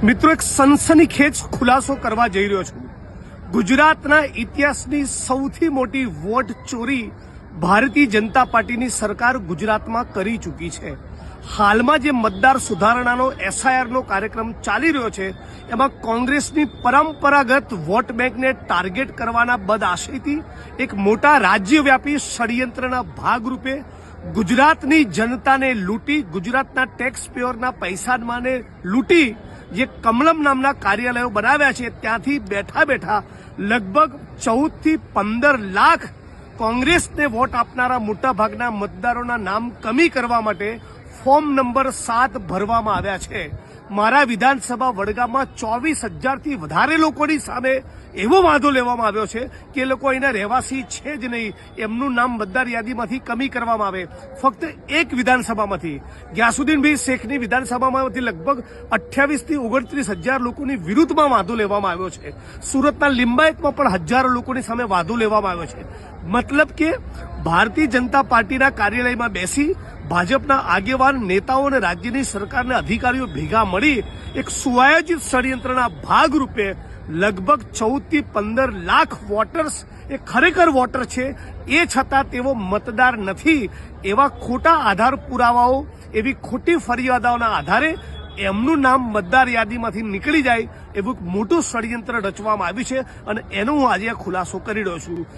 મિત્રો, એક સનસનીખેજ ખુલાસો કરવા જઈ રહ્યો છું। ગુજરાતના ઇતિહાસની સૌથી મોટી વોટ ચોરી ભારતીય જનતા પાર્ટીની સરકાર ગુજરાતમાં કરી ચૂકી છે। હાલમાં જે મતદાર સુધારણાનો એસઆઈઆરનો કાર્યક્રમ ચાલી રહ્યો છે એમાં કોંગ્રેસની પરંપરાગત વોટ બેંકને ટાર્ગેટ કરવાના બદઆશયથી એક મોટા રાજ્યવ્યાપી ષડયંત્રના ભાગરૂપે ગુજરાતની જનતાને લૂંટી, ગુજરાતના ટેક્સ પેયરના પૈસાને લૂંટી જે કમલમ નામના કાર્યાલયો બનાવ્યા છે ત્યાંથી બેઠા બેઠા લગભગ 14 થી 15 લાખ કોંગ્રેસને વોટ આપનારા મોટાભાગના મતદારોના નામ કમી કરવા માટે ફોર્મ નંબર 7 ભરવામાં આવ્યા છે। મારા વિધાનસભા વડગામમાં 24,000 થી વધારે લોકોની સામે એવો વાંધો લેવામાં આવ્યો છે કે એ લોકો અહીંના રહેવાસી છે જ નહીં, એમનું નામ મતદાર યાદીમાંથી કમી કરવામાં આવે। ફક્ત એક વિધાનસભામાંથી ગ્યાસુદ્દીનભાઈ શેખની વિધાનસભામાંથી લગભગ 28 થી 29,000 લોકોની વિરુદ્ધમાં વાંધો લેવામાં આવ્યો છે। સુરતના લિંબાયતમાં પણ હજારો લોકોની સામે વાંધો લેવામાં આવ્યો છે। મતલબ કે ભારતીય જનતા પાર્ટીના કાર્યાલયમાં બેસી ભાજપના આગેવાન નેતાઓ અને રાજ્યની સરકારના અધિકારીઓ ભેગા મળી એક સુઆયોજિત ષડયંત્રના ભાગરૂપે લગભગ 14 થી 15 લાખ વોટર્સ એ ખરેખર વોટર છે એ છતાં તેઓ મતદાર નથી એવા ખોટા આધાર પુરાવાઓ, એવી ખોટી ફરિયાદોના આધારે એમનું નામ મતદાર યાદીમાંથી નીકળી જાય એવું મોટું ષડયંત્ર રચવામાં આવ્યું છે અને એનો હું આજે ખુલાસો કરી રહ્યો છું।